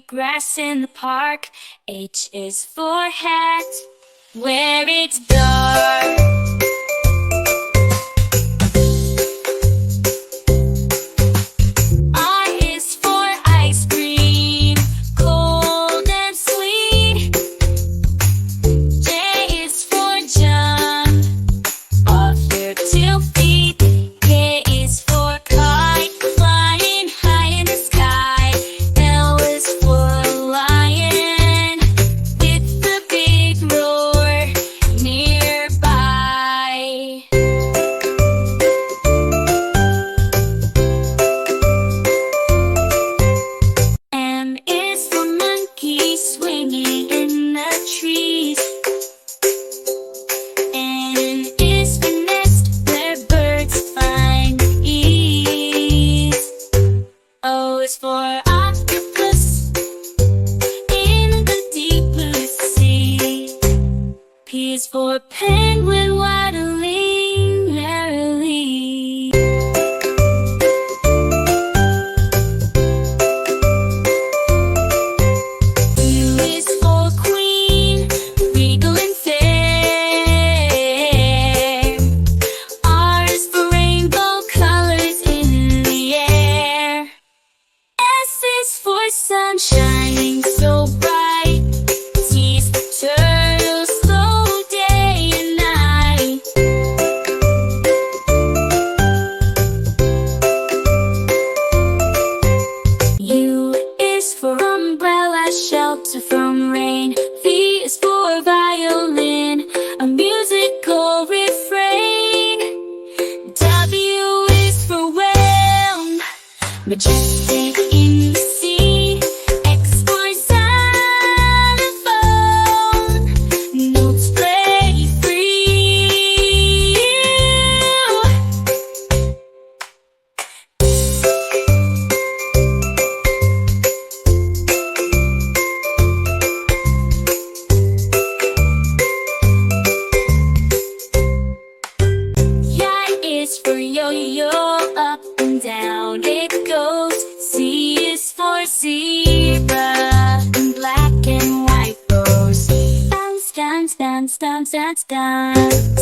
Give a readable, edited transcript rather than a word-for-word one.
grass in the park. H is for hat, where it's dark. I is for ice cream, cold and sweet. J is for jump, off your 2 feet. K is for kite, flying high in the sky. L is for lion, with the big roar nearby. M is for monkey, swinging in the trees. N is for nest, where birds find ease. O is for octopus, in the deep blue sea. P is for penguin, waddling merrily. U is for queen, regal and fair. R is for rainbow colors in the air. S is for sun shining so bright. T is for turtle, slow day and night. U is for umbrella, shelter from rain. V is for violin, a musical refrain. W is for whale, majestic in the sea. X for xylophone, notes play free. Y is for yo-yo, up and down it goes. Z is for zebra, in black and white rows. Bounce, dance, dance, dance, dance, dance.